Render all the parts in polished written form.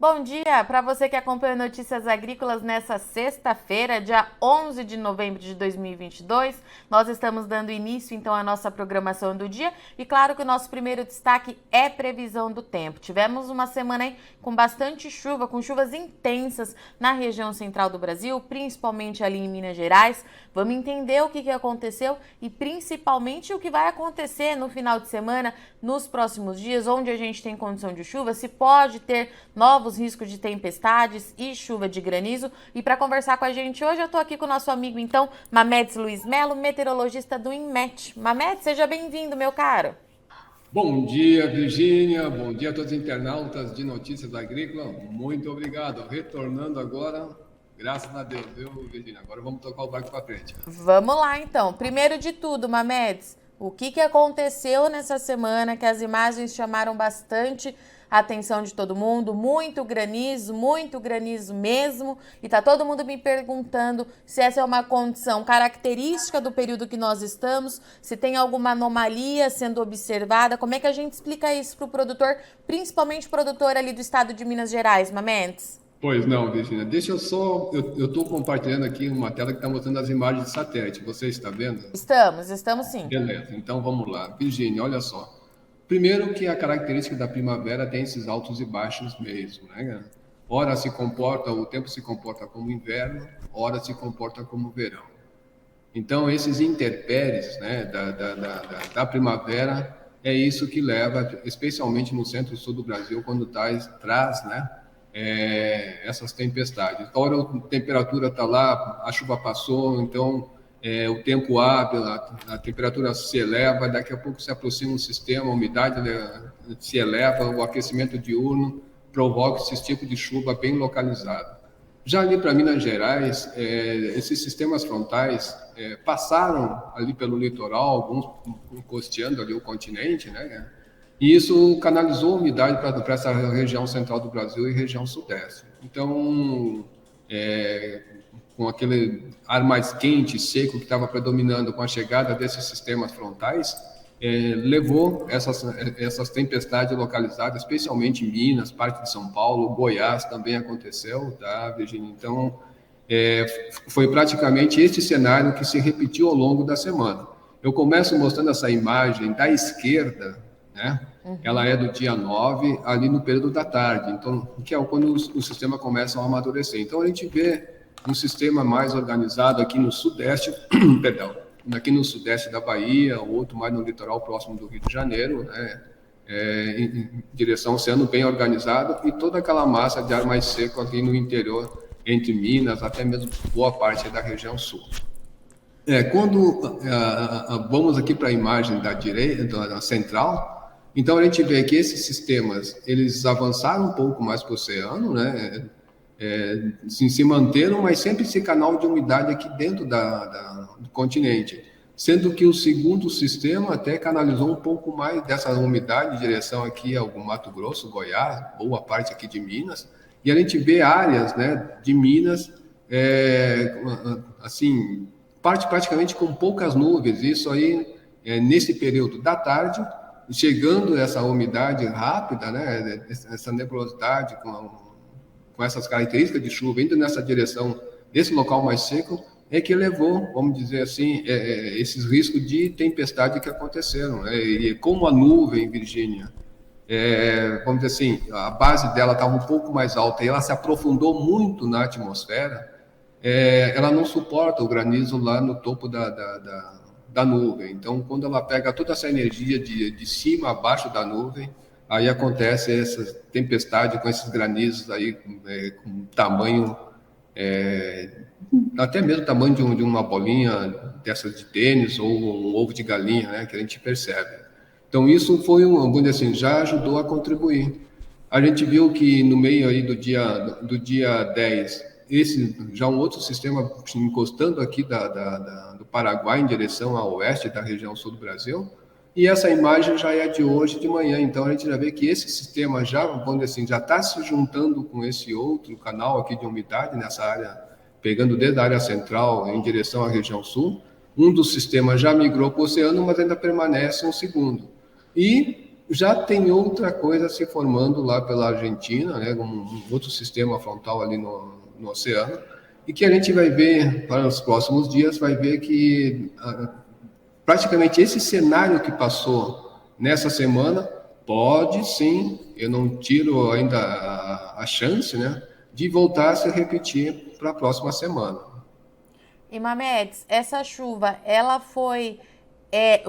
Bom dia para você que acompanha Notícias Agrícolas nessa sexta-feira, dia 11 de novembro de 2022. Nós estamos dando início então à nossa programação do dia e claro que o nosso primeiro destaque é previsão do tempo. Tivemos uma semana aí com bastante chuva, com chuvas intensas na região central do Brasil, principalmente ali em Minas Gerais. Vamos entender o que aconteceu e principalmente o que vai acontecer no final de semana, nos próximos dias, onde a gente tem condição de chuva, se pode ter novos riscos de tempestades e chuva de granizo. E para conversar com a gente hoje, eu estou aqui com o nosso amigo, então, Mamedes Luiz Melo, meteorologista do INMET. Mamedes, seja bem-vindo, meu caro. Bom dia, Virgínia. Bom dia a todos os internautas de Notícias Agrícolas. Muito obrigado. Retornando agora, graças a Deus, viu, Virgínia? Agora vamos tocar o barco para frente. Vamos lá, então. Primeiro de tudo, Mamedes, o que aconteceu nessa semana que as imagens chamaram bastante a atenção de todo mundo? Muito granizo mesmo. E tá todo mundo me perguntando se essa é uma condição característica do período que nós estamos, se tem alguma anomalia sendo observada. Como é que a gente explica isso para o produtor, principalmente o produtor ali do estado de Minas Gerais, Mamedes? Pois não, Virgínia. Deixa eu só... Eu estou compartilhando aqui uma tela que está mostrando as imagens de satélite. Você está vendo? Estamos sim. Beleza. Então vamos lá. Virgínia, olha só. Primeiro que a característica da primavera tem esses altos e baixos mesmo, né? Ora o tempo se comporta como inverno, ora se comporta como verão. Então, esses intempéries, né, da primavera, é isso que leva, especialmente no centro-sul do Brasil, quando traz, né, essas tempestades. Ora a temperatura está lá, a chuva passou, então o tempo abre, a temperatura se eleva, daqui a pouco se aproxima um sistema, a umidade se eleva, o aquecimento diurno provoca esse tipo de chuva bem localizado. Já ali para Minas Gerais, esses sistemas frontais passaram ali pelo litoral, alguns costeando ali o continente, né? E isso canalizou umidade para essa região central do Brasil e região sudeste. Então, com aquele ar mais quente, seco que estava predominando com a chegada desses sistemas frontais, levou essas tempestades localizadas, especialmente em Minas, parte de São Paulo, Goiás também aconteceu, tá, Virginia? Então, foi praticamente este cenário que se repetiu ao longo da semana. Eu começo mostrando essa imagem da esquerda, né? Ela é do dia 9, ali no período da tarde, então, que é quando o sistema começa a amadurecer. Então, a gente vê um sistema mais organizado aqui no sudeste, perdão, aqui no sudeste da Bahia, outro mais no litoral próximo do Rio de Janeiro, né? Em direção ao oceano, bem organizado, e toda aquela massa de ar mais seco aqui no interior, entre Minas, até mesmo boa parte da região sul. Quando vamos aqui para a imagem da direita, da central, então a gente vê que esses sistemas, eles avançaram um pouco mais para o oceano, né? Se manteram, mas sempre esse canal de umidade aqui dentro do continente, sendo que o segundo sistema até canalizou um pouco mais dessa umidade em direção aqui ao Mato Grosso, Goiás, boa parte aqui de Minas, e a gente vê áreas, né, de Minas, assim, praticamente com poucas nuvens. Isso aí, nesse período da tarde, chegando essa umidade rápida, né, essa nebulosidade com essas características de chuva, indo nessa direção desse local mais seco, é que levou, vamos dizer assim, esses riscos de tempestade que aconteceram, né? E como a nuvem, Virgínia, vamos dizer assim, a base dela estava um pouco mais alta e ela se aprofundou muito na atmosfera, ela não suporta o granizo lá no topo da nuvem. Então, quando ela pega toda essa energia de cima a baixo da nuvem, aí acontece essa tempestade com esses granizos aí com tamanho, até mesmo tamanho de uma bolinha dessas de tênis ou um ovo de galinha, né, que a gente percebe. Então isso foi vamos dizer assim, já ajudou a contribuir. A gente viu que no meio aí do dia 10, já um outro sistema encostando aqui do Paraguai em direção ao oeste da região sul do Brasil. E essa imagem já é de hoje de manhã, então a gente já vê que esse sistema já, vamos dizer assim, já está se juntando com esse outro canal aqui de umidade nessa área, pegando desde a área central em direção à região sul. Um dos sistemas já migrou para o oceano, mas ainda permanece um segundo. E Já tem outra coisa se formando lá pela Argentina, né, um outro sistema frontal ali no oceano, e que a gente vai ver para os próximos dias, vai ver que praticamente esse cenário que passou nessa semana pode sim, eu não tiro ainda a chance, né, de voltar a se repetir para a próxima semana. E Mamedes, essa chuva, ela foi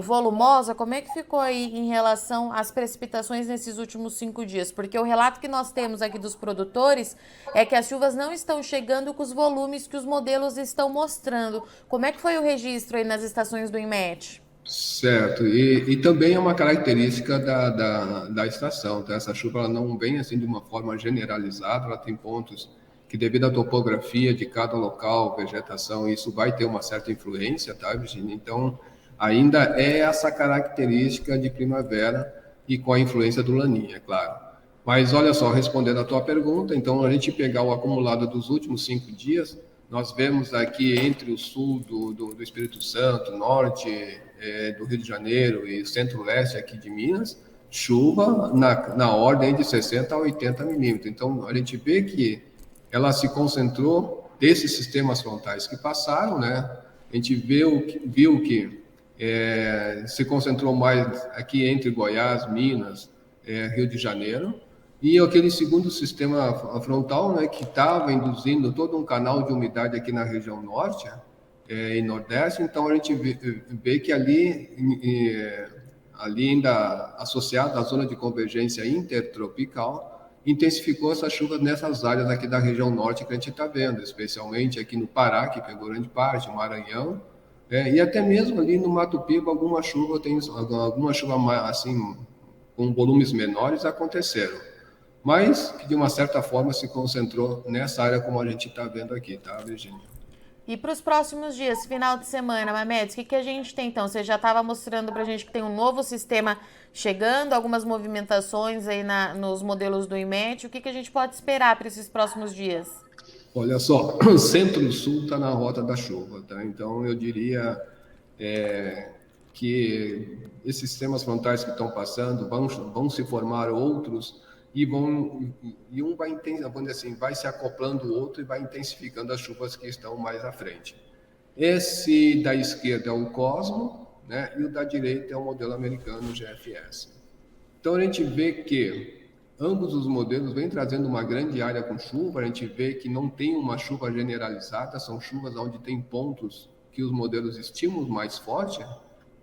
volumosa? Como é que ficou aí em relação às precipitações nesses últimos 5 dias? Porque o relato que nós temos aqui dos produtores é que as chuvas não estão chegando com os volumes que os modelos estão mostrando. Como é que foi o registro aí nas estações do INMET? Certo, e também é uma característica da estação, tá? Essa chuva ela não vem assim de uma forma generalizada, ela tem pontos que, devido à topografia de cada local, vegetação, isso vai ter uma certa influência, tá, Virginia? Então, ainda é essa característica de primavera e com a influência do Laninha, é claro. Mas olha só, respondendo a tua pergunta, então a gente pegar o acumulado dos últimos 5 dias, nós vemos aqui entre o sul do Espírito Santo, norte do Rio de Janeiro e centro-leste aqui de Minas, chuva na ordem de 60 a 80 milímetros. Então, a gente vê que ela se concentrou desses sistemas frontais que passaram, né? A gente viu que se concentrou mais aqui entre Goiás, Minas, Rio de Janeiro, e aquele segundo sistema frontal, né, que estava induzindo todo um canal de umidade aqui na região norte e nordeste. Então a gente vê que ali ainda associado à zona de convergência intertropical, intensificou essa chuva nessas áreas aqui da região norte que a gente está vendo, especialmente aqui no Pará, que pegou grande parte, Maranhão, e até mesmo ali no Mato Piba, alguma chuva assim, com volumes menores aconteceram, mas que de uma certa forma se concentrou nessa área como a gente está vendo aqui, tá, Virginia? E para os próximos dias, final de semana, Mamedes, o que a gente tem então? Você já estava mostrando para a gente que tem um novo sistema chegando, algumas movimentações aí nos modelos do INMET. O que a gente pode esperar para esses próximos dias? Olha só, o centro-sul está na rota da chuva, tá? Então eu diria que esses sistemas frontais que estão passando vão se formar outros e um vai se acoplando o outro e vai intensificando as chuvas que estão mais à frente. Esse da esquerda é o Cosmo, né? E o da direita é o modelo americano GFS. Então a gente vê que ambos os modelos vêm trazendo uma grande área com chuva. A gente vê que não tem uma chuva generalizada, são chuvas onde tem pontos que os modelos estimam mais forte,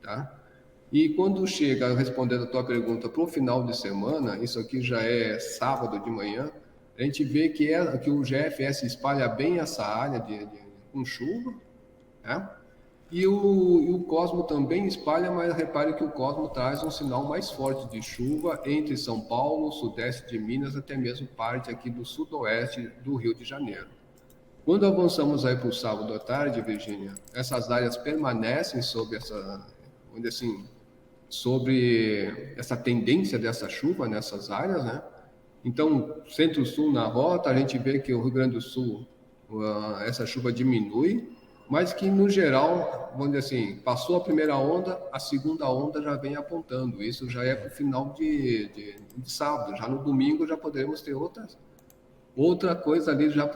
tá? E quando chega, respondendo a tua pergunta, para o final de semana, isso aqui já é sábado de manhã, a gente vê que o GFS espalha bem essa área com chuva, né? E o Cosmo também espalha, mas repare que o Cosmo traz um sinal mais forte de chuva entre São Paulo, sudeste de Minas, até mesmo parte aqui do sudoeste do Rio de Janeiro. Quando avançamos aí para o sábado à tarde, Virgínia, essas áreas permanecem sobre essa tendência dessa chuva nessas áreas, né? Então, centro-sul na rota, a gente vê que o Rio Grande do Sul, essa chuva diminui, mas que, no geral, vamos dizer assim, passou a primeira onda, a segunda onda já vem apontando. Isso já é para o final de sábado. Já no domingo já poderemos ter outra coisa ali já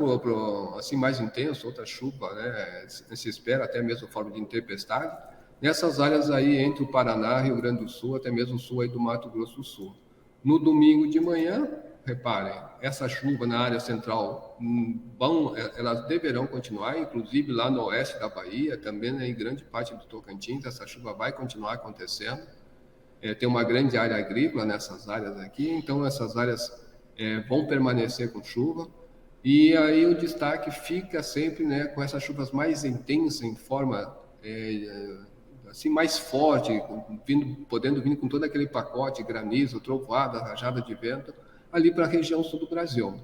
assim, mais intenso, outra chuva, né? Se espera até mesmo forma de tempestade, nessas áreas aí entre o Paraná, Rio Grande do Sul, até mesmo o sul aí do Mato Grosso do Sul. No domingo de manhã, reparem, essa chuva na área central, elas deverão continuar, inclusive lá no oeste da Bahia, também em grande parte do Tocantins, essa chuva vai continuar acontecendo. Tem uma grande área agrícola nessas áreas aqui, então essas áreas vão permanecer com chuva. E aí o destaque fica sempre, né, com essas chuvas mais intensas, em forma assim, mais forte, podendo vir com todo aquele pacote, granizo, trovoada, rajada de vento, ali para a região sul do Brasil.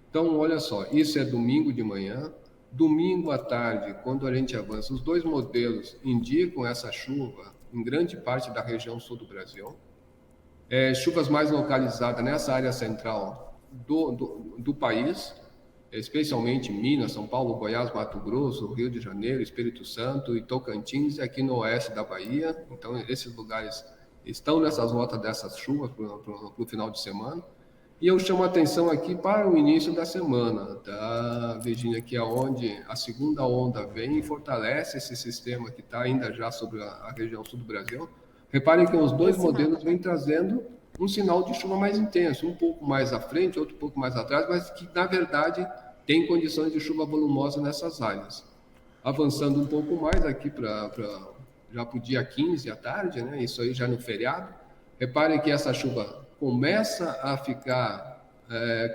Então, olha só, isso é domingo de manhã. Domingo à tarde, quando a gente avança, os dois modelos indicam essa chuva em grande parte da região sul do Brasil. Chuvas mais localizadas nessa área central do país, especialmente Minas, São Paulo, Goiás, Mato Grosso, Rio de Janeiro, Espírito Santo e Tocantins, e aqui no oeste da Bahia. Então, esses lugares estão nessas rotas dessas chuvas para o final de semana. E eu chamo a atenção aqui para o início da semana, tá, Virgínia, que é onde a segunda onda vem e fortalece esse sistema que está ainda já sobre a região sul do Brasil. Reparem que os dois modelos vêm trazendo um sinal de chuva mais intenso, um pouco mais à frente, outro pouco mais atrás, mas que, na verdade, tem condições de chuva volumosa nessas áreas. Avançando um pouco mais aqui já para o dia 15 à tarde, né? Isso aí já no feriado. Reparem que essa chuva começa a ficar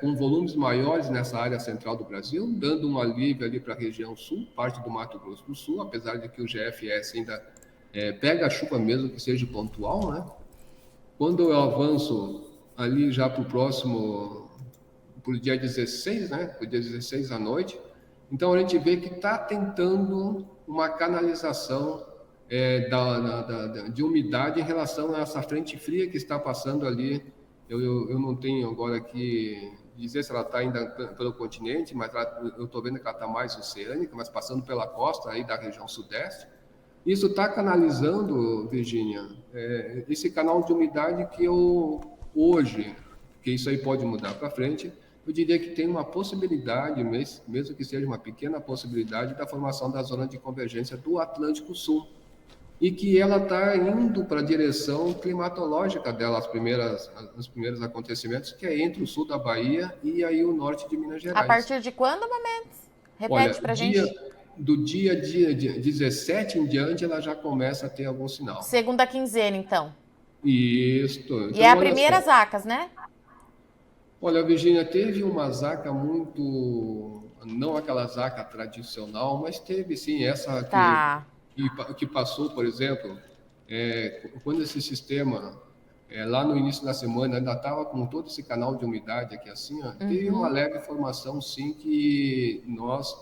com volumes maiores nessa área central do Brasil, dando um alívio ali para a região sul, parte do Mato Grosso do Sul, apesar de que o GFS ainda pega a chuva mesmo que seja pontual, né? Quando eu avanço ali já para o próximo, para o dia 16, né? Para o dia 16 à noite, então a gente vê que está tentando uma canalização de umidade em relação a essa frente fria que está passando ali. Eu não tenho agora aqui dizer se ela está ainda pelo continente, mas eu estou vendo que ela está mais oceânica, mas passando pela costa aí da região sudeste. Isso está canalizando, Virgínia, esse canal de umidade que eu hoje, que isso aí pode mudar para frente, eu diria que tem uma possibilidade, mesmo que seja uma pequena possibilidade, da formação da zona de convergência do Atlântico Sul. E que ela está indo para a direção climatológica dela, os primeiros acontecimentos, que é entre o sul da Bahia e aí o norte de Minas Gerais. A partir de quando, Mamedes? Repete para a gente. Do dia 17 em diante, ela já começa a ter algum sinal. Segunda quinzena, então. Isso. Então, e é a primeira Zacas, né? Olha, Virgínia, teve uma Zaca muito... Não aquela Zaca tradicional, mas teve sim essa que... Tá. Que passou, por exemplo, quando esse sistema, lá no início da semana, ainda estava com todo esse canal de umidade aqui assim, teve uma leve formação, sim, que nós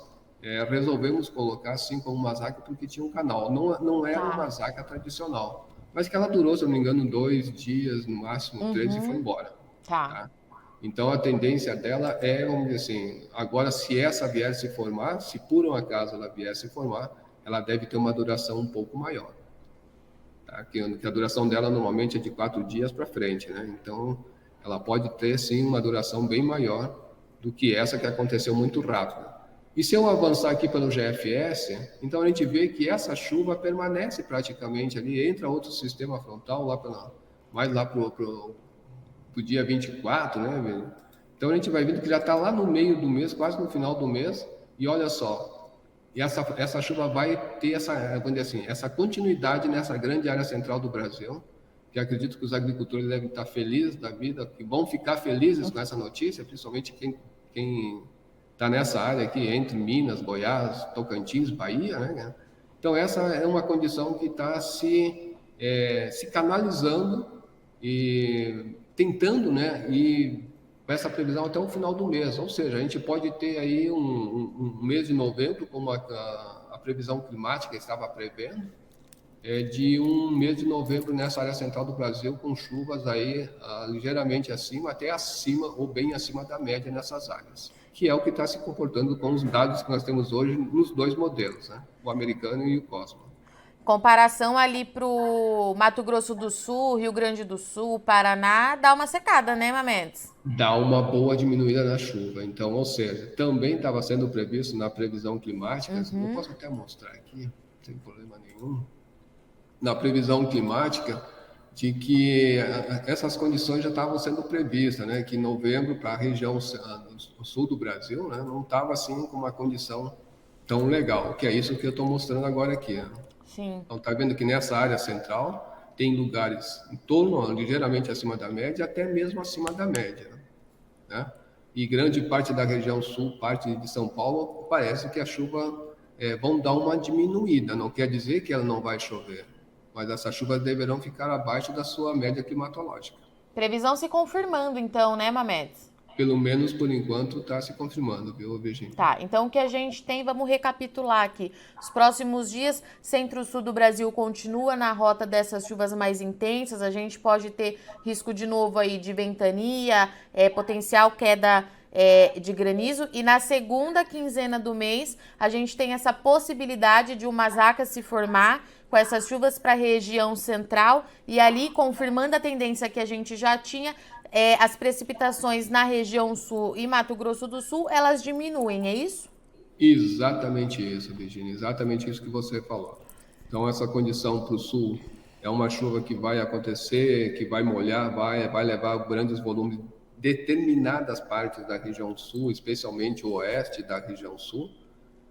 resolvemos colocar assim como uma Zaca porque tinha um canal. Não era uma Zaca tradicional, mas que ela durou, se eu não me engano, 2 dias, no máximo 3, e foi embora. Tá? Então, a tendência dela vamos dizer assim, agora se essa vier se formar, se por um acaso ela vier se formar, ela deve ter uma duração um pouco maior. Tá? Que a duração dela normalmente é de 4 dias para frente, né? Então, ela pode ter, sim, uma duração bem maior do que essa que aconteceu muito rápido. E se eu avançar aqui pelo GFS, então a gente vê que essa chuva permanece praticamente ali, entra outro sistema frontal, mais lá para o dia 24, né? Então, a gente vai vendo que já está lá no meio do mês, quase no final do mês, e olha só, e essa chuva vai ter essa continuidade nessa grande área central do Brasil, que acredito que os agricultores devem estar felizes da vida, que vão ficar felizes com essa notícia, principalmente quem está nessa área aqui, entre Minas, Goiás, Tocantins, Bahia, né? Então, essa é uma condição que está se canalizando e tentando, né? E essa previsão até o final do mês, ou seja, a gente pode ter aí um mês de novembro, como a previsão climática estava prevendo, de um mês de novembro nessa área central do Brasil, com chuvas aí ligeiramente acima, até acima ou bem acima da média nessas áreas, que é o que está se comportando com os dados que nós temos hoje nos dois modelos, né? O americano e o Cosmo. Comparação ali pro Mato Grosso do Sul, Rio Grande do Sul, Paraná, dá uma secada, né, Mamedes? Dá uma boa diminuída na chuva. Então, ou seja, também estava sendo previsto na previsão climática, eu posso até mostrar aqui, sem problema nenhum, na previsão climática, de que essas condições já estavam sendo previstas, né? Que em novembro, para a região sul do Brasil, né, não estava assim com uma condição tão legal, que é isso que eu estou mostrando agora aqui, né? Sim. Então, está vendo que nessa área central tem lugares em torno, ligeiramente acima da média, até mesmo acima da média, né? E grande parte da região sul, parte de São Paulo, parece que a chuva vão dar uma diminuída. Não quer dizer que ela não vai chover, mas essas chuvas deverão ficar abaixo da sua média climatológica. Previsão se confirmando, então, né, Mamedes? Pelo menos por enquanto está se confirmando, viu, Virgínia? Tá, então o que a gente tem, vamos recapitular aqui. Os próximos dias, centro-sul do Brasil continua na rota dessas chuvas mais intensas. A gente pode ter risco de novo aí de ventania, potencial queda de granizo. E na segunda quinzena do mês, a gente tem essa possibilidade de uma Zaca se formar com essas chuvas para a região central e ali, confirmando a tendência que a gente já tinha, as precipitações na região sul e Mato Grosso do Sul, elas diminuem, é isso? Exatamente isso, Virginia, exatamente isso que você falou. Então, essa condição para o sul é uma chuva que vai acontecer, que vai molhar, vai levar grandes volumes de determinadas partes da região sul, especialmente o oeste da região sul,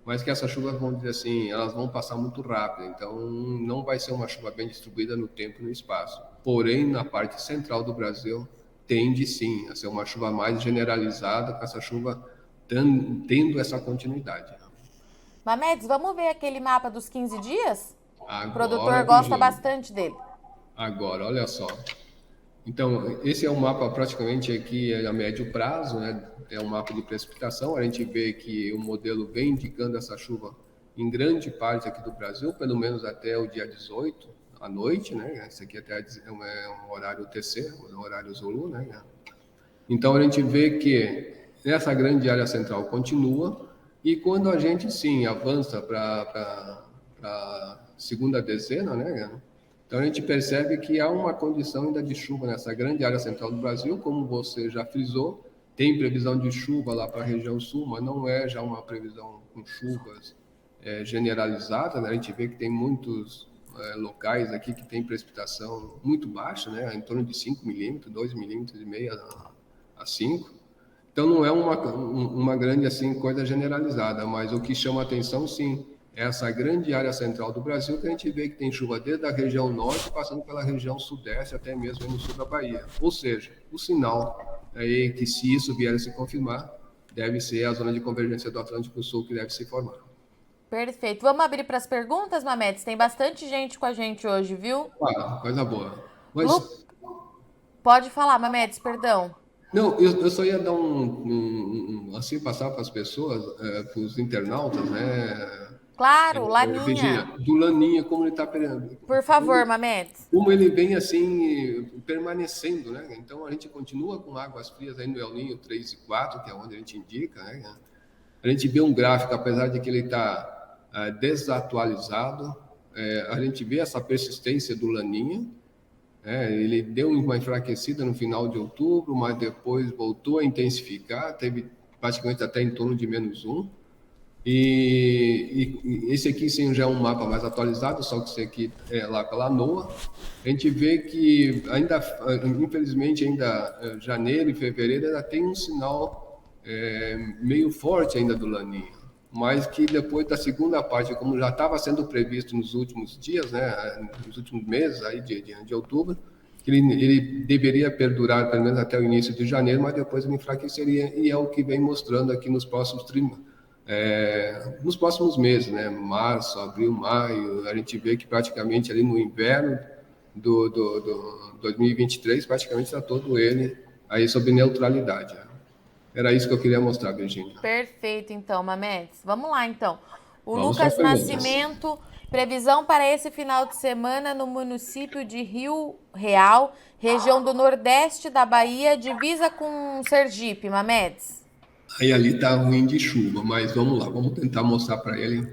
mas que essas chuvas, vamos dizer assim, elas vão passar muito rápido, então não vai ser uma chuva bem distribuída no tempo e no espaço. Porém, na parte central do Brasil, tende sim a ser uma chuva mais generalizada, com essa chuva tendo essa continuidade. Mamedes, vamos ver aquele mapa dos 15 dias? Agora, O produtor gosta Virginia, bastante dele. agora, olha só. Então, esse é um mapa praticamente aqui a médio prazo, né? É um mapa de precipitação. A gente vê que o modelo vem indicando essa chuva em grande parte aqui do Brasil, pelo menos até o dia 18, à noite, né? Esse aqui até é um horário TC, um horário Zulu, né? Então, a gente vê que essa grande área central continua e quando a gente, sim, avança para a segunda dezena, né? Então, a gente percebe que há uma condição ainda de chuva nessa grande área central do Brasil, como você já frisou, tem previsão de chuva lá para a região sul, mas não é já uma previsão com chuvas generalizada, né? A gente vê que tem muitos locais aqui que tem precipitação muito baixa, né? Em torno de 5 milímetros, 2 milímetros e meio a 5. Então, não é uma grande assim, coisa generalizada, mas o que chama atenção, sim, é essa grande área central do Brasil, que a gente vê que tem chuva desde a região norte, passando pela região sudeste, até mesmo no sul da Bahia. Ou seja, o sinal é que, se isso vier a se confirmar, deve ser a zona de convergência do Atlântico Sul que deve se formar. Perfeito. Vamos abrir para as perguntas, Mamedes? Tem bastante gente com a gente hoje, viu? Ah, coisa boa. Mas, Lu... Pode falar, Mamedes, perdão. não, eu só ia dar assim, passar para as pessoas, para os internautas, né? Claro, Virginia, Laninha. do Laninha, como ele está Por favor, Mamedes. como ele vem assim permanecendo, né? Então a gente continua com águas frias aí no El Niño 3 e 4, que é onde a gente indica, né? A gente vê um gráfico, apesar de que ele está desatualizado, a gente vê essa persistência do Laninha. Ele deu uma enfraquecida no final de outubro, mas depois voltou a intensificar, teve praticamente até em torno de -1. E esse aqui sim já é um mapa mais atualizado, só que esse aqui é lá pela NOAA. A gente vê que ainda, infelizmente, ainda janeiro e fevereiro ainda tem um sinal meio forte ainda do Laninha, mas que depois da segunda parte, como já estava sendo previsto nos últimos dias, né, nos últimos meses aí de outubro, que ele deveria perdurar pelo menos até o início de janeiro, mas depois ele enfraqueceria, e é o que vem mostrando aqui nos próximos meses, né? Março, abril, maio, a gente vê que praticamente ali no inverno do 2023, praticamente está todo ele aí sob neutralidade. Era isso que eu queria mostrar, Virginia. Perfeito, então, Mamedes. Vamos lá, então. O Vamos Lucas Nascimento, previsão para esse final de semana no município de Rio Real, região do Nordeste da Bahia, divisa com Sergipe, Mamedes. Aí ali está ruim de chuva, mas vamos lá, vamos tentar mostrar para ele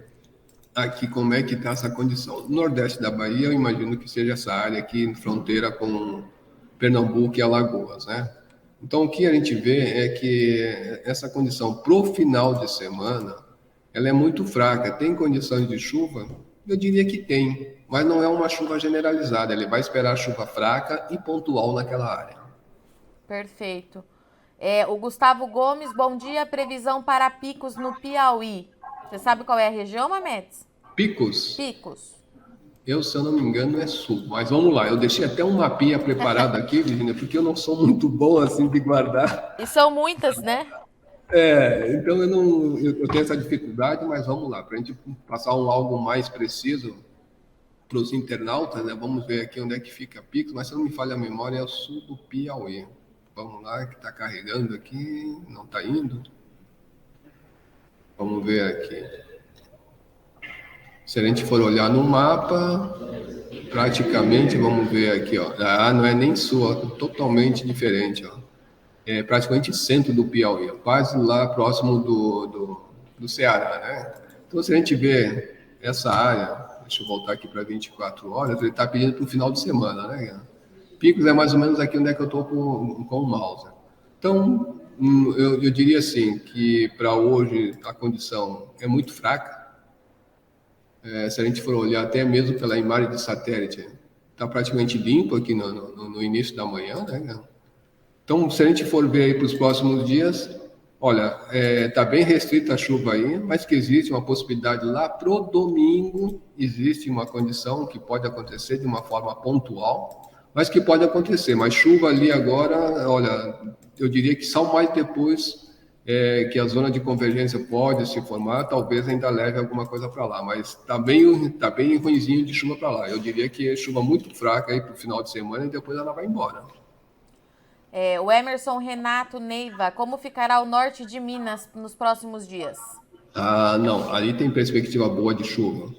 aqui como é que está essa condição. No Nordeste da Bahia, eu imagino que seja essa área aqui, fronteira com Pernambuco e Alagoas, né? Então, o que a gente vê é que essa condição pro final de semana, ela é muito fraca. Tem condições de chuva? Eu diria que tem, mas não é uma chuva generalizada. Ele vai esperar chuva fraca e pontual naquela área. Perfeito. O Gustavo Gomes, bom dia. Previsão para Picos no Piauí. Você sabe qual é a região, Mamedes? Picos? Picos. Eu, se eu não me engano, é sul. Mas vamos lá, eu deixei até um mapinha preparado aqui, Virginia, porque eu não sou muito bom assim de guardar. E são muitas, né? Então eu tenho essa dificuldade, mas vamos lá, para a gente passar algo mais preciso para os internautas, né? Vamos ver aqui onde é que fica Picos, mas se não me falha a memória, é o sul do Piauí. Vamos lá, que está carregando aqui, não está indo. Vamos ver aqui. Se a gente for olhar no mapa, praticamente, vamos ver aqui, ó. Não é nem sul, ó, totalmente diferente, ó. É praticamente centro do Piauí, ó, quase lá próximo do Ceará, né? Então, se a gente vê essa área, deixa eu voltar aqui para 24 horas, ele está pedindo para o final de semana, né, cara? Picos é mais ou menos aqui onde é que eu estou com o mouse. Então, eu diria assim, que para hoje a condição é muito fraca. Se a gente for olhar até mesmo pela imagem de satélite, está praticamente limpo aqui no início da manhã, né, cara? Então, se a gente for ver aí para os próximos dias, olha, está bem restrita a chuva aí, mas que existe uma possibilidade lá pro domingo, existe uma condição que pode acontecer de uma forma pontual, mas que pode acontecer. Mas chuva ali agora, olha, eu diria que só mais depois que a zona de convergência pode se formar, talvez ainda leve alguma coisa para lá, mas está bem ruinzinho de chuva para lá. Eu diria que é chuva muito fraca aí para o final de semana e depois ela vai embora. O Emerson Renato Neiva, como ficará o norte de Minas nos próximos dias? Não, ali tem perspectiva boa de chuva.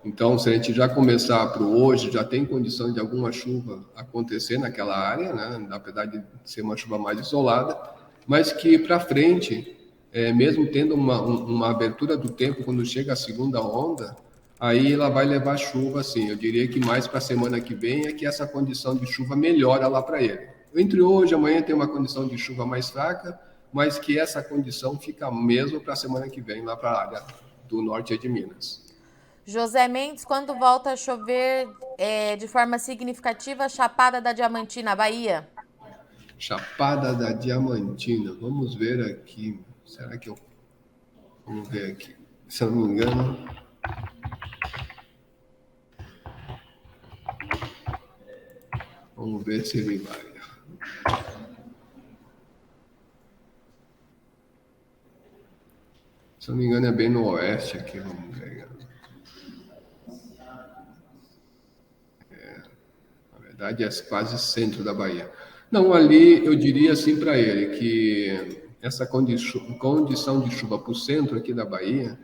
Então, se a gente já começar para hoje, já tem condição de alguma chuva acontecer naquela área, né? Apesar de ser uma chuva mais isolada, mas que para frente, mesmo tendo uma abertura do tempo, quando chega a segunda onda, aí ela vai levar chuva, assim. Eu diria que mais para a semana que vem é que essa condição de chuva melhora lá para ele. Entre hoje e amanhã tem uma condição de chuva mais fraca, mas que essa condição fica mesmo para a semana que vem, lá para a área do norte de Minas. José Mendes, quando volta a chover de forma significativa, Chapada da Diamantina, Bahia? Chapada da Diamantina, vamos ver aqui. Será que eu... Vamos ver aqui. Se eu não me engano... Vamos ver se ele vai. Se eu não me engano, é bem no oeste aqui, vamos ver. Na verdade, é quase centro da Bahia. Não, ali eu diria assim para ele, que essa condição de chuva para o centro aqui da Bahia,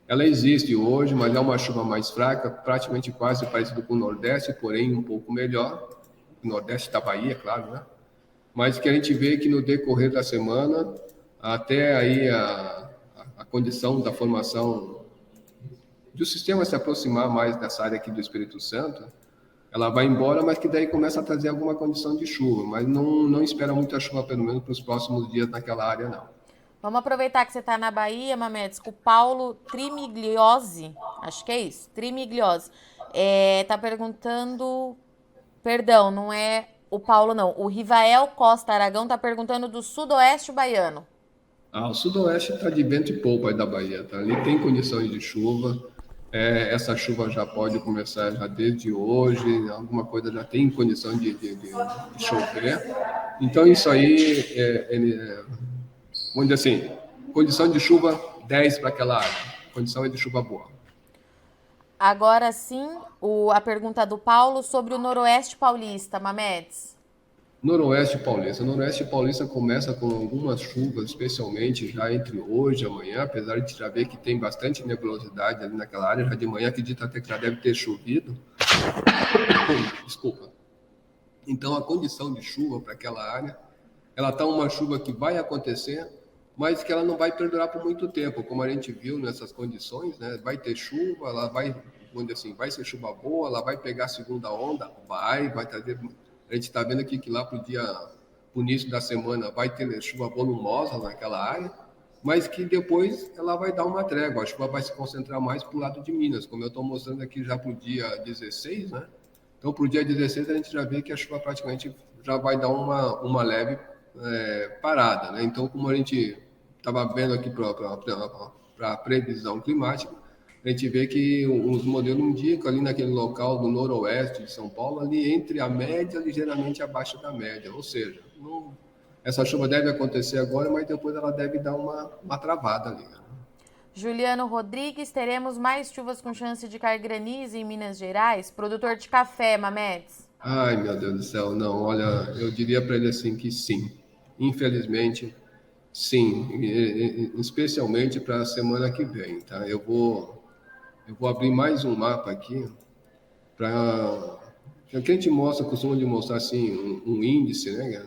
ela existe hoje, mas é uma chuva mais fraca, praticamente quase parecido com o Nordeste, porém um pouco melhor. O Nordeste da Bahia, claro, né? Mas que a gente vê que no decorrer da semana, até aí a condição da formação do sistema se aproximar mais dessa área aqui do Espírito Santo, ela vai embora, mas que daí começa a trazer alguma condição de chuva, mas não espera muita chuva, pelo menos para os próximos dias naquela área, não. Vamos aproveitar que você está na Bahia, Mamedes, com o Paulo Trimigliosi, acho que é isso, Trimigliosi, tá perguntando, perdão, não é o Paulo não, o Rivael Costa Aragão está perguntando do sudoeste baiano. O sudoeste está de vento e polpa aí da Bahia, tá? Ali tem condições de chuva, essa chuva já pode começar já desde hoje, alguma coisa já tem condição de chover. Então, isso aí, vamos dizer assim, condição de chuva 10 para aquela área, condição é de chuva boa. Agora sim, a pergunta do Paulo sobre o Noroeste Paulista, Mamedes. Noroeste Paulista começa com algumas chuvas, especialmente já entre hoje e amanhã, apesar de já ver que tem bastante nebulosidade ali naquela área, já de manhã acredito até que já deve ter chovido. Desculpa. Então a condição de chuva para aquela área, ela está uma chuva que vai acontecer, mas que ela não vai perdurar por muito tempo, como a gente viu nessas condições, né? Vai ter chuva, ela vai, vamos dizer assim, vai ser chuva boa, ela vai pegar a segunda onda, vai trazer... A gente está vendo aqui que lá para o início da semana vai ter chuva volumosa naquela área, mas que depois ela vai dar uma trégua. A chuva vai se concentrar mais para o lado de Minas, como eu estou mostrando aqui já para o dia 16, né? Então, para o dia 16, a gente já vê que a chuva praticamente já vai dar uma leve parada, né? Então, como a gente estava vendo aqui para a previsão climática, a gente vê que os modelos indicam ali naquele local do noroeste de São Paulo, ali entre a média, ligeiramente abaixo da média. Ou seja, essa chuva deve acontecer agora, mas depois ela deve dar uma travada ali. Juliano Rodrigues, teremos mais chuvas com chance de cair granizo em Minas Gerais? Produtor de café, Mamedes. Ai, meu Deus do céu, não. Olha, eu diria para ele assim que sim. Infelizmente, sim. Especialmente para a semana que vem, tá? Eu vou abrir mais um mapa aqui para que a gente costuma de mostrar assim um índice, né,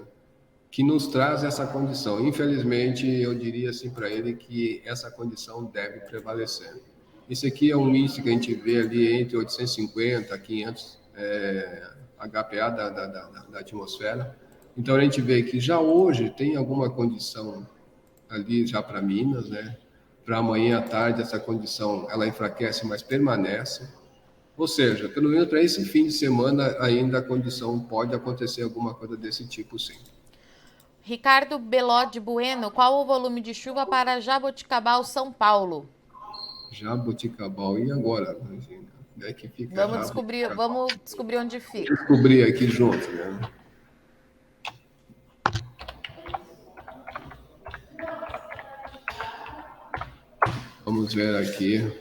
que nos traz essa condição. Infelizmente, eu diria assim para ele que essa condição deve prevalecer. Esse aqui é um índice que a gente vê ali entre 850 a 500 HPA da atmosfera. Então, a gente vê que já hoje tem alguma condição ali já para Minas, né? Para amanhã à tarde, essa condição ela enfraquece, mas permanece. Ou seja, pelo menos para esse fim de semana, ainda a condição pode acontecer alguma coisa desse tipo, sim. Ricardo Belode Bueno, qual o volume de chuva para Jaboticabal, São Paulo? Jaboticabal, e agora? Imagina, onde é que fica Vamos descobrir onde fica. Descobrir aqui junto, né? Vamos ver aqui.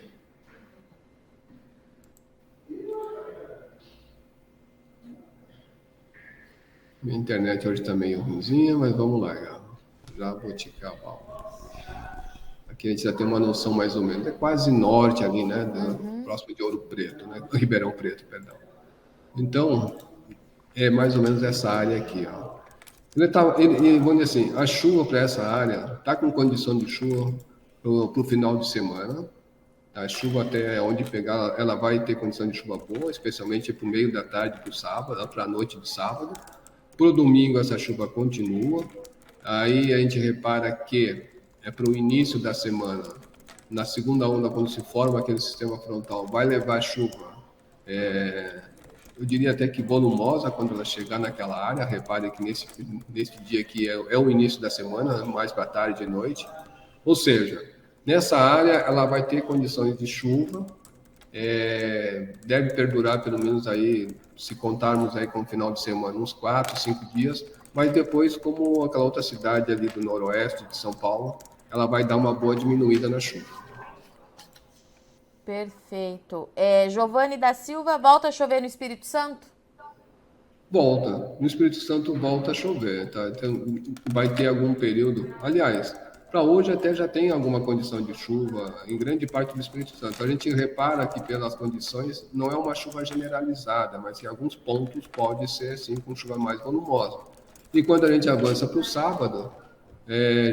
Minha internet hoje está meio ruimzinha, mas vamos lá, galera. Jaboticabal. Aqui a gente já tem uma noção mais ou menos. É quase norte ali, né? Próximo de Ouro Preto, né? Ribeirão Preto, perdão. Então, é mais ou menos essa área aqui, ó. Vamos dizer assim, a chuva para essa área está com condição de chuva para o final de semana. A chuva até onde pegar, ela vai ter condição de chuva boa, especialmente para o meio da tarde para o sábado, para a noite de sábado. Para o domingo essa chuva continua. Aí a gente repara que é para o início da semana, na segunda onda, quando se forma aquele sistema frontal, vai levar chuva, eu diria até que volumosa quando ela chegar naquela área. Repare que nesse dia aqui é o início da semana, mais para tarde e noite. Ou seja, nessa área ela vai ter condições de chuva, deve perdurar pelo menos aí, se contarmos aí com o final de semana, uns 4, 5 dias, mas depois, como aquela outra cidade ali do noroeste de São Paulo, ela vai dar uma boa diminuída na chuva. Perfeito. Giovanni da Silva, volta a chover no Espírito Santo? Volta. No Espírito Santo volta a chover, tá? Então, vai ter algum período. Aliás, para hoje até já tem alguma condição de chuva em grande parte do Espírito Santo. A gente repara que pelas condições não é uma chuva generalizada, mas em alguns pontos pode ser sim com chuva mais volumosa. E quando a gente avança para o sábado,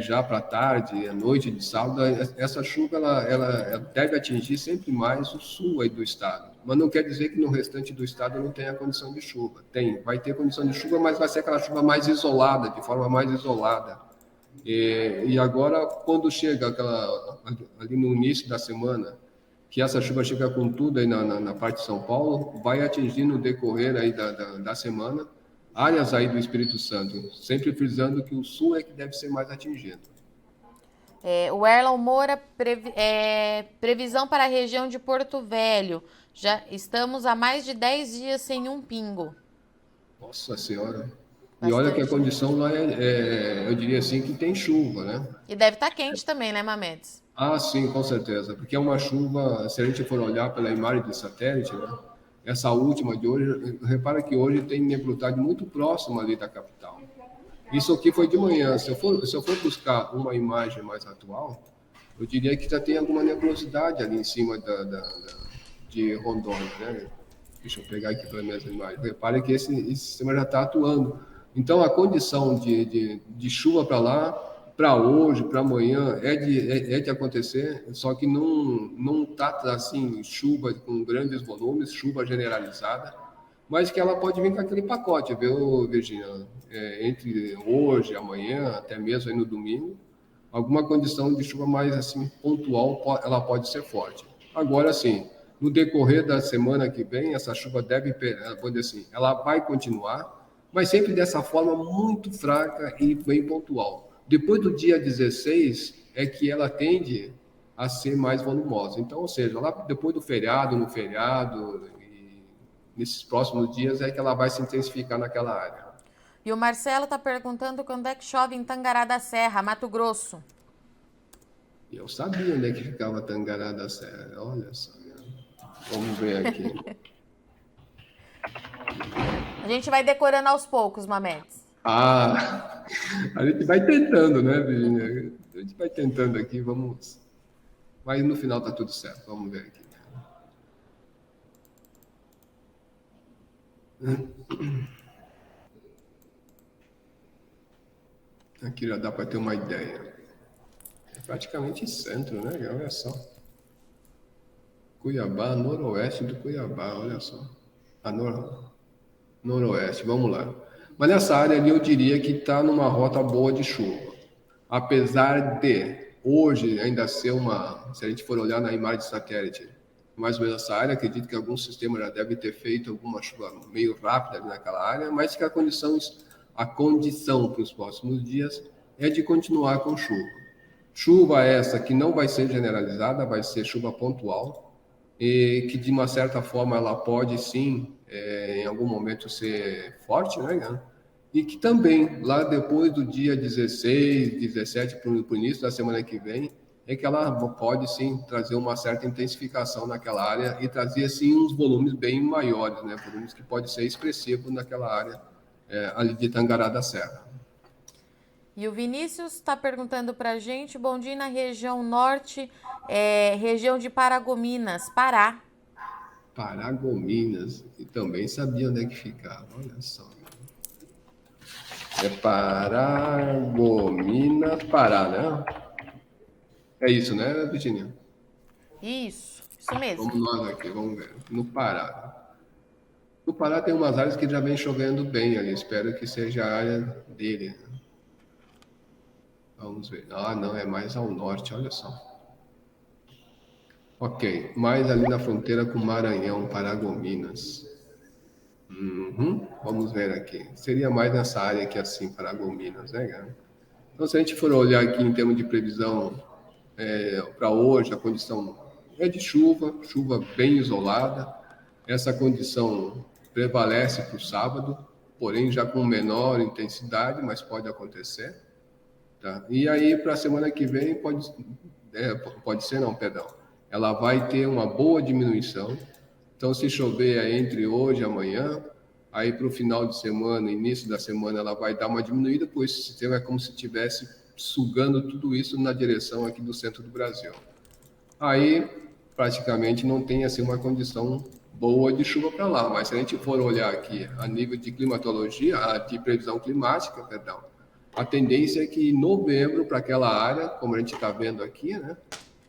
já para tarde, à noite de sábado, essa chuva ela deve atingir sempre mais o sul aí do estado. Mas não quer dizer que no restante do estado não tenha condição de chuva. Vai ter condição de chuva, mas vai ser aquela chuva mais isolada, de forma mais isolada. E agora, quando chega ali no início da semana, que essa chuva chega com tudo aí na parte de São Paulo, vai atingir no decorrer aí da semana áreas aí do Espírito Santo, sempre frisando que o sul é que deve ser mais atingido. O Erlon Moura, previsão para a região de Porto Velho. Já estamos há mais de 10 dias sem um pingo. Nossa Senhora. Bastante. E olha que a condição lá eu diria assim, que tem chuva, né? E deve estar quente também, né, Mamedes? Ah, sim, com certeza. Porque é uma chuva, se a gente for olhar pela imagem de satélite, né? Essa última de hoje, repara que hoje tem nebulidade muito próxima ali da capital. Isso aqui foi de manhã. Se eu for buscar uma imagem mais atual, eu diria que já tem alguma nebulosidade ali em cima de Rondônia, né? Deixa eu pegar aqui para minhas imagens. Repare que esse sistema já está atuando. Então, a condição de chuva para lá, para hoje, para amanhã, é de acontecer, só que não está assim, chuva com grandes volumes, chuva generalizada, mas que ela pode vir com aquele pacote, viu, Virginia? Entre hoje, amanhã, até mesmo aí no domingo, alguma condição de chuva mais assim pontual, ela pode ser forte. Agora, sim, no decorrer da semana que vem, essa chuva vou dizer assim, ela vai continuar, mas sempre dessa forma muito fraca e bem pontual. Depois do dia 16 é que ela tende a ser mais volumosa. Então, ou seja, lá depois do feriado, no feriado, e nesses próximos dias é que ela vai se intensificar naquela área. E o Marcelo está perguntando quando é que chove em Tangará da Serra, Mato Grosso. Eu sabia onde é que ficava Tangará da Serra. Olha só. Vamos ver aqui. A gente vai decorando aos poucos, Mamedes. A gente vai tentando, né, Virginia? A gente vai tentando aqui, vamos. Mas no final tá tudo certo. Vamos ver aqui. Aqui já dá para ter uma ideia. É praticamente centro, né? Olha só. Cuiabá, noroeste do Cuiabá, olha só. Noroeste, vamos lá. Mas nessa área ali eu diria que está numa rota boa de chuva. Apesar de hoje ainda ser se a gente for olhar na imagem de satélite, mais ou menos essa área, acredito que algum sistema já deve ter feito alguma chuva meio rápida ali naquela área, mas que a condição para os próximos dias é de continuar com chuva. Chuva essa que não vai ser generalizada, vai ser chuva pontual, e que de uma certa forma ela pode sim, em algum momento ser forte, né? E que também, lá depois do dia 16, 17, para o início da semana que vem, é que ela pode sim trazer uma certa intensificação naquela área e trazer sim uns volumes bem maiores, né? Volumes que pode ser expressivo naquela área ali de Tangará da Serra. E o Vinícius está perguntando para a gente, bom dia na região norte, região de Paragominas, Pará. Paragominas, e também sabia onde é que ficava, olha só. É Paragominas, Pará, né? É isso, né, Virginia? Isso mesmo. Vamos nós aqui, vamos ver. No Pará. No Pará tem umas áreas que já vem chovendo bem ali, espero que seja a área dele. Vamos ver. Ah, não, é mais ao norte, olha só. Ok, mais ali na fronteira com Maranhão, Paragominas. Vamos ver aqui. Seria mais nessa área aqui assim, Paragominas, né, cara? Então, se a gente for olhar aqui em termos de previsão para hoje, a condição é de chuva bem isolada. Essa condição prevalece para o sábado, porém já com menor intensidade, mas pode acontecer. Tá? E aí, para a semana que vem, ela vai ter uma boa diminuição. Então, se chover entre hoje e amanhã, aí para o final de semana, início da semana, ela vai dar uma diminuída, pois o sistema é como se estivesse sugando tudo isso na direção aqui do centro do Brasil. Aí, praticamente, não tem assim uma condição boa de chuva para lá, mas se a gente for olhar aqui a nível de climatologia, de previsão climática, a tendência é que em novembro, para aquela área, como a gente está vendo aqui, né,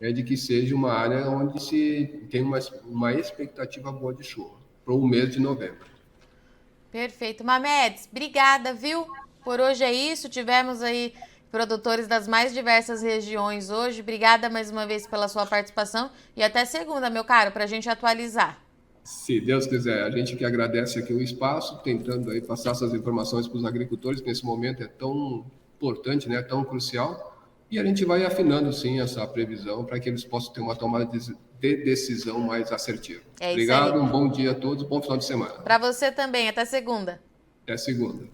é de que seja uma área onde se tem uma expectativa boa de chuva para o mês de novembro. Perfeito. Mamedes, obrigada, viu? Por hoje é isso. Tivemos aí produtores das mais diversas regiões hoje. Obrigada mais uma vez pela sua participação e até segunda, meu caro, para a gente atualizar. Se Deus quiser, a gente que agradece aqui o espaço, tentando aí passar essas informações para os agricultores, que nesse momento é tão importante, né, tão crucial, e a gente vai afinando sim essa previsão para que eles possam ter uma tomada de decisão mais assertiva. Obrigado, um bom dia a todos, bom final de semana. Para você também, até segunda. Até segunda.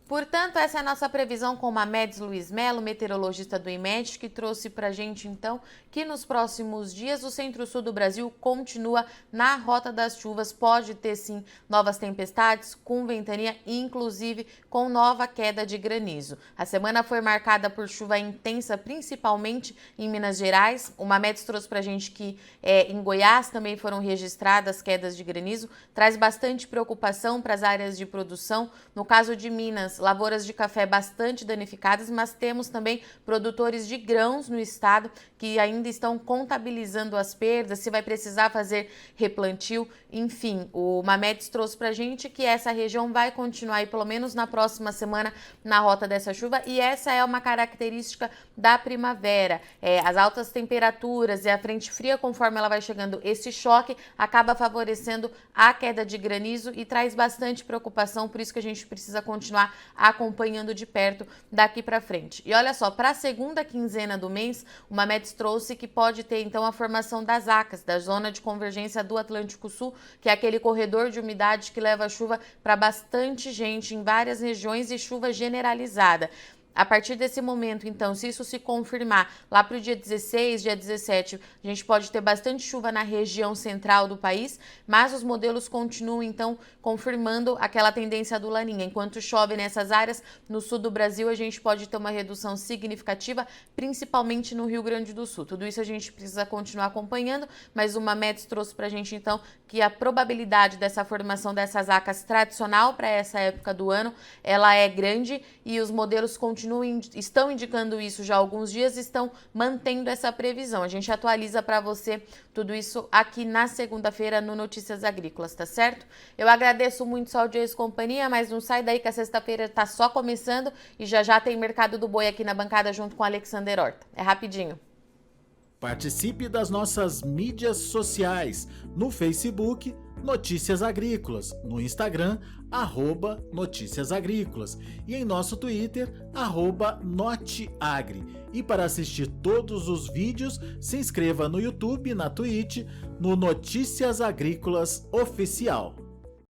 Portanto, essa é a nossa previsão com o Mamedes Luiz Melo, meteorologista do IMET, que trouxe para a gente, então, que nos próximos dias o centro-sul do Brasil continua na rota das chuvas, pode ter, sim, novas tempestades, com ventania, inclusive com nova queda de granizo. A semana foi marcada por chuva intensa, principalmente em Minas Gerais. O Mamedes trouxe para a gente que em Goiás também foram registradas quedas de granizo, traz bastante preocupação para as áreas de produção. No caso de Minas, lavouras de café bastante danificadas, mas temos também produtores de grãos no estado que ainda estão contabilizando as perdas, se vai precisar fazer replantio, enfim. O Mamedes trouxe pra gente que essa região vai continuar aí, pelo menos na próxima semana, na rota dessa chuva, e essa é uma característica da primavera. As altas temperaturas e a frente fria, conforme ela vai chegando, esse choque acaba favorecendo a queda de granizo e traz bastante preocupação, por isso que a gente precisa continuar acompanhando de perto daqui para frente. E olha só, para a segunda quinzena do mês, o Mamedes trouxe que pode ter então a formação das ACAS, da Zona de Convergência do Atlântico Sul, que é aquele corredor de umidade que leva chuva para bastante gente em várias regiões e chuva generalizada. A partir desse momento, então, se isso se confirmar lá para o dia 16, dia 17, a gente pode ter bastante chuva na região central do país, mas os modelos continuam, então, confirmando aquela tendência do Laninha. Enquanto chove nessas áreas, no sul do Brasil, a gente pode ter uma redução significativa, principalmente no Rio Grande do Sul. Tudo isso a gente precisa continuar acompanhando, mas o Mamedes trouxe para a gente, então, que a probabilidade dessa formação dessas ACAS tradicional para essa época do ano, ela é grande e os modelos continuam estão indicando isso já há alguns dias, estão mantendo essa previsão. A gente atualiza para você tudo isso aqui na segunda-feira no Notícias Agrícolas, tá certo? Eu agradeço muito sua audiência e companhia, mas não sai daí que a sexta-feira tá só começando e já tem Mercado do Boi aqui na bancada junto com o Alexander Horta. É rapidinho. Participe das nossas mídias sociais, no Facebook, Notícias Agrícolas, no Instagram, @Notícias Agrícolas e em nosso Twitter, @Noteagri. E para assistir todos os vídeos, se inscreva no YouTube, na Twitch, no Notícias Agrícolas Oficial.